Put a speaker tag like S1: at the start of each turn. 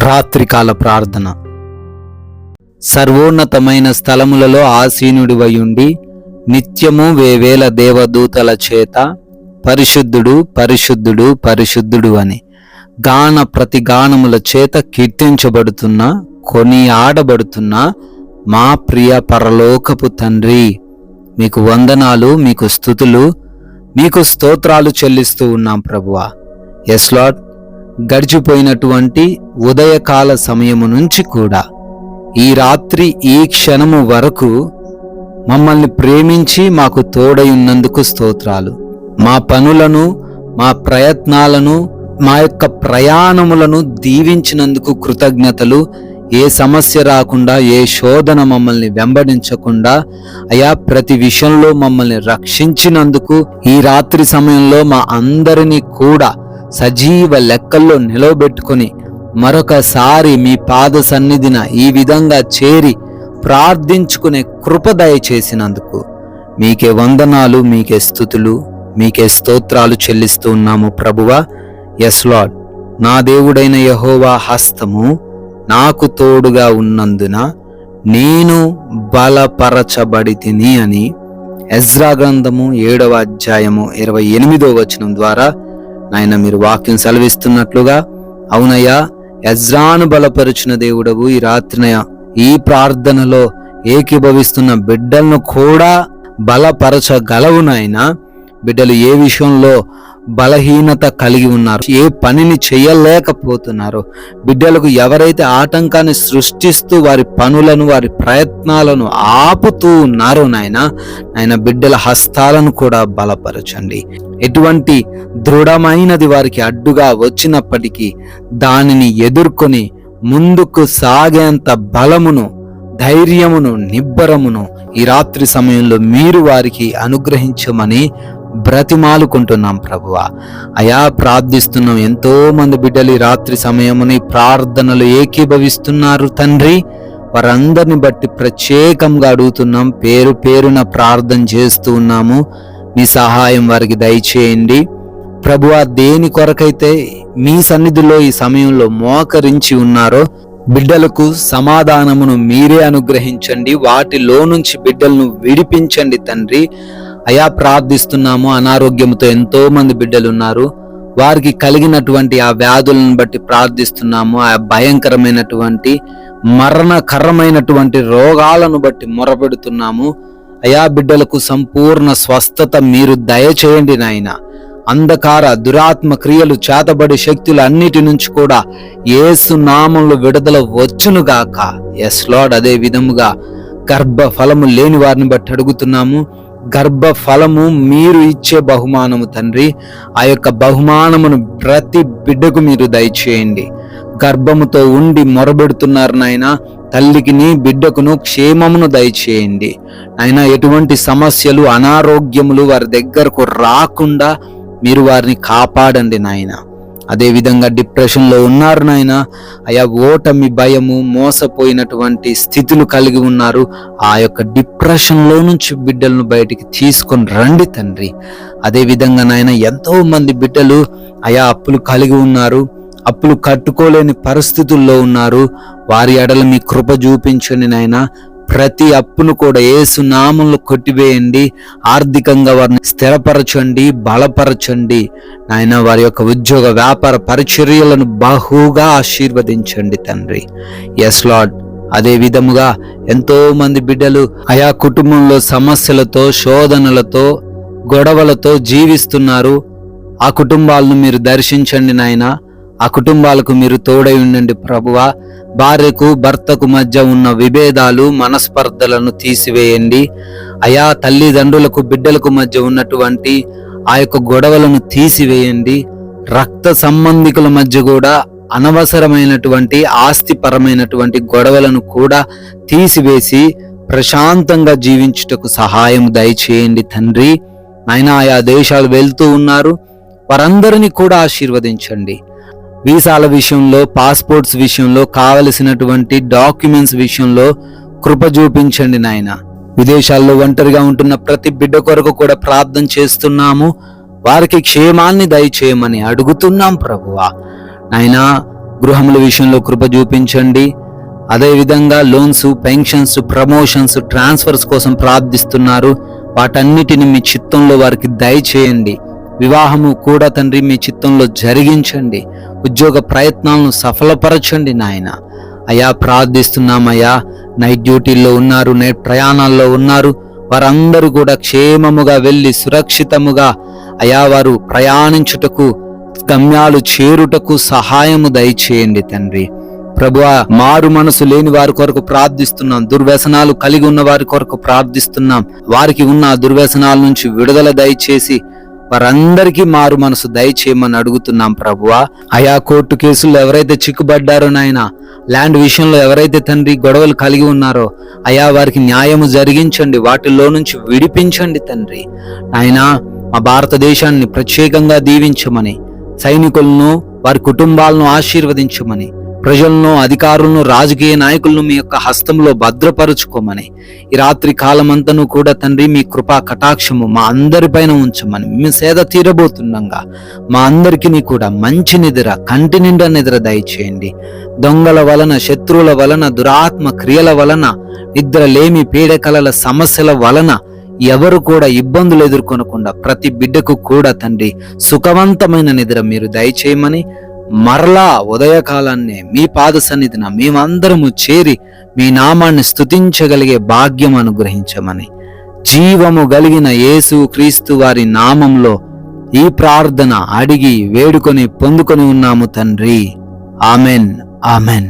S1: రాత్రికాల ప్రార్థన. సర్వోన్నతమైన స్థలములలో ఆసీనుడివయుండి నిత్యము వేవేల దేవదూతల చేత పరిశుద్ధుడు పరిశుద్ధుడు పరిశుద్ధుడు అని గాన ప్రతిగానముల చేత కీర్తించబడుతున్న కొనియాడబడుతున్న మా ప్రియ పరలోకపు తండ్రి, మీకు వందనాలు, మీకు స్తుతులు, మీకు స్తోత్రాలు చెల్లిస్తూ ఉన్నాం ప్రభువా. ఎస్ లార్డ్, గడిచిపోయినటువంటి ఉదయకాల సమయము నుంచి కూడా ఈ రాత్రి ఈ క్షణము వరకు మమ్మల్ని ప్రేమించి మాకు తోడై ఉన్నందుకు స్తోత్రాలు. మా పనులను, మా ప్రయత్నాలను, మా యొక్క ప్రయాణములను దీవించినందుకు కృతజ్ఞతలు. ఏ సమస్య రాకుండా, ఏ శోధన మమ్మల్ని వెంబడించకుండా అయా ప్రతి విషయంలో మమ్మల్ని రక్షించినందుకు ఈ రాత్రి సమయంలో మా అందరినీ కూడా సజీవ లెక్కల్లో నిలవబెట్టుకొని మరొకసారి మీ పాద సన్నిధిన ఈ విధంగా చేరి ప్రార్థించుకునే కృప దయచేసినందుకు మీకే వందనాలు, మీకే స్తుతులు, మీకే స్తోత్రాలు చెల్లిస్తూ ఉన్నాము ప్రభువా. ఎస్ లార్డ్, నా దేవుడైన యెహోవా హస్తము నాకు తోడుగా ఉన్నందున నేను బలపరచబడితిని అని ఎజ్రా గ్రంథము 7వ అధ్యాయము 28వ వచనం ద్వారా నాయన మీరు వాక్యం సెలవిస్తున్నట్లుగా, అవునయ్యా, ఎజ్రాను బలపరుచిన దేవుడవు ఈ రాత్రిన ఈ ప్రార్థనలో ఏకీభవిస్తున్న బిడ్డలను కూడా బలపరచగలవు నాయన. బిడ్డలు ఏ విషయంలో బలహీనత కలిగి ఉన్నారు, ఏ పనిని చేయలేకపోతున్నారు, బిడ్డలకు ఎవరైతే ఆటంకాన్ని సృష్టిస్తూ వారి పనులను, వారి ప్రయత్నాలను ఆపుతూ ఉన్నారో నాయన బిడ్డల హస్తాలను కూడా బలపరచండి. ఎటువంటి దృఢమైనది వారికి అడ్డుగా వచ్చినప్పటికీ దానిని ఎదుర్కొని ముందుకు సాగేంత బలమును, ధైర్యమును, నిబ్బరమును ఈ రాత్రి సమయంలో మీరు వారికి అనుగ్రహించమని బ్రతిమాలుకుంటున్నాం ప్రభువా. అయా ప్రార్థిస్తున్నాం. ఎంతో మంది బిడ్డలు ఈ రాత్రి సమయముని ప్రార్థనలు ఏకీభవిస్తున్నారు తండ్రి. వారందరిని బట్టి ప్రత్యేకంగా అడుగుతున్నాం, పేరు పేరున ప్రార్థన చేస్తూ ఉన్నాము. మీ సహాయం వారికి దయచేయండి ప్రభువా. దేని కొరకైతే మీ సన్నిధిలో ఈ సమయంలో మోకరించి ఉన్నారో బిడ్డలకు సమాధానమును మీరే అనుగ్రహించండి. వాటిలో నుంచి బిడ్డలను విడిపించండి తండ్రి. అయా ప్రార్థిస్తున్నాము. అనారోగ్యంతో ఎంతో మంది బిడ్డలు ఉన్నారు. వారికి కలిగినటువంటి ఆ వ్యాధులను బట్టి ప్రార్థిస్తున్నాము. ఆ భయంకరమైనటువంటి మరణకరమైనటువంటి రోగాలను బట్టి మొరపెడుతున్నాము. అయా బిడ్డలకు సంపూర్ణ స్వస్థత మీరు దయచేయండి నాయన. అంధకార దురాత్మ క్రియలు, చేతబడి శక్తులు అన్నిటి నుంచి కూడా యేసు నామములో విడుదల వచ్చునుగాక. ఎస్ లార్డ్, అదే విధముగా గర్భ ఫలము లేని వారిని బట్టి అడుగుతున్నాము. గర్భ ఫలము మీరు ఇచ్చే బహుమానము తండ్రి. ఆ యొక్క బహుమానమును ప్రతి బిడ్డకు మీరు దయచేయండి. గర్భముతో ఉండి మొరబెడుతున్నారు నాయన, తల్లికిని బిడ్డకును క్షేమమును దయచేయండి నాయన. ఎటువంటి సమస్యలు, అనారోగ్యములు వారి దగ్గరకు రాకుండా మీరు వారిని కాపాడండి నాయన. అదేవిధంగా డిప్రెషన్లో ఉన్నారు నాయన. అయా ఓటమి, భయము, మోసపోయినటువంటి స్థితులు కలిగి ఉన్నారు. ఆ యొక్క డిప్రెషన్లో నుంచి బిడ్డలను బయటికి తీసుకొని రండి తండ్రి. అదేవిధంగా నాయన ఎంతో మంది బిడ్డలు అయా అప్పులు కలిగి ఉన్నారు, అప్పులు కట్టుకోలేని పరిస్థితుల్లో ఉన్నారు. వారి ఎడల మీ కృప చూపించండి నాయన. ప్రతి అప్పును కూడా యేసు నామములో కొట్టివేయండి. ఆర్థికంగా వారిని స్థిరపరచండి, బలపరచండి నాయన. వారి యొక్క ఉద్యోగ, వ్యాపార పరిచర్యలను బహుగా ఆశీర్వదించండి తండ్రి. ఎస్ లార్డ్, అదే విధముగా ఎంతో మంది బిడ్డలు ఆయా కుటుంబంలో సమస్యలతో, శోధనలతో, గొడవలతో జీవిస్తున్నారు. ఆ కుటుంబాలను మీరు దర్శించండి నాయన. ఆ కుటుంబాలకు మీరు తోడై ఉండండి ప్రభువా. భార్యకు, భర్తకు మధ్య ఉన్న విభేదాలు, మనస్పర్ధలను తీసివేయండి అయా. తల్లిదండ్రులకు, బిడ్డలకు మధ్య ఉన్నటువంటి ఆ యొక్క గొడవలను తీసివేయండి. రక్త సంబంధికుల మధ్య కూడా అనవసరమైనటువంటి ఆస్తిపరమైనటువంటి గొడవలను కూడా తీసివేసి ప్రశాంతంగా జీవించుటకు సహాయం దయచేయండి తండ్రి నాయన. ఆయా దేశాలు వెళ్తూ ఉన్నారు, వారందరినీ కూడా ఆశీర్వదించండి. వీసాల విషయంలో, పాస్పోర్ట్స్ విషయంలో, కావలసినటువంటి డాక్యుమెంట్స్ విషయంలో కృప చూపించండి నాయన. విదేశాల్లో ఒంటరిగా ఉంటున్న ప్రతి బిడ్డ కొరకు కూడా ప్రార్థన చేస్తున్నాము. వారికి క్షేమాన్ని దయచేయమని అడుగుతున్నాం ప్రభువా. నాయనా, గృహముల విషయంలో కృప చూపించండి. అదేవిధంగా లోన్స్, పెన్షన్స్, ప్రమోషన్స్, ట్రాన్స్ఫర్స్ కోసం ప్రార్థిస్తున్నారు. వాటన్నిటిని మీ చిత్తంలో వారికి దయచేయండి. వివాహము కూడా తండ్రి మీ చిత్తంలో జరిగించండి. ఉద్యోగ ప్రయత్నాలను సఫలపరచండి నాయన. అయా ప్రార్థిస్తున్నామయ్యా, నైట్ డ్యూటీల్లో ఉన్నారు, నైట్ ప్రయాణాల్లో ఉన్నారు, వారందరూ కూడా క్షేమముగా వెళ్ళి సురక్షితముగా అయా వారు ప్రయాణించుటకు, గమ్యాలు చేరుటకు సహాయము దయచేయండి తండ్రి. ప్రభువా, మారు మనసు లేని వారి కొరకు ప్రార్థిస్తున్నాం. దుర్వ్యసనాలు కలిగి ఉన్న వారి కొరకు ప్రార్థిస్తున్నాం. వారికి ఉన్న దుర్వ్యసనాల నుంచి విడుదల దయచేసి వారందరికీ మారు మనసు దయచేయమని అడుగుతున్నాం ప్రభువా. అయా కోర్టు కేసుల్లో ఎవరైతే చిక్కుబడ్డారో నాయన, ల్యాండ్ విషయంలో ఎవరైతే తండ్రి గొడవలు కలిగి ఉన్నారో అయా వారికి న్యాయము జరిగించండి, వాటిల్లో నుంచి విడిపించండి తండ్రి. నాయన, మా భారతదేశాన్ని ప్రత్యేకంగా దీవించమని, సైనికులను వారి కుటుంబాలను ఆశీర్వదించమని, ప్రజలను, అధికారులను, రాజకీయ నాయకులను మీ యొక్క హస్తంలో భద్రపరుచుకోమని, ఈ రాత్రి కాలమంతను కూడా తండ్రి మీ కృపా కటాక్షము మా అందరిపైన ఉంచమని, మేము సేద తీరబోతుండగా మా అందరికీ కూడా మంచి నిద్ర, కంటి నిండా నిద్ర దయచేయండి. దొంగల వలన, శత్రువుల వలన, దురాత్మ క్రియల వలన, నిద్రలేమి, పీడకలల సమస్యల వలన ఎవరు కూడా ఇబ్బందులు ఎదుర్కొనకుండా ప్రతి బిడ్డకు కూడా తండ్రి సుఖవంతమైన నిద్ర మీరు దయచేయమని, మరలా ఉదయకాలాన్నే మీ పాద సన్నిధిన మేమందరము చేరి మీ నామాన్ని స్తుతించగలిగే భాగ్యం అనుగ్రహించమని, జీవము కలిగిన యేసు క్రీస్తు వారి నామంలో ఈ ప్రార్థన అడిగి వేడుకొని పొందుకొని ఉన్నాము తండ్రి. Amen, amen.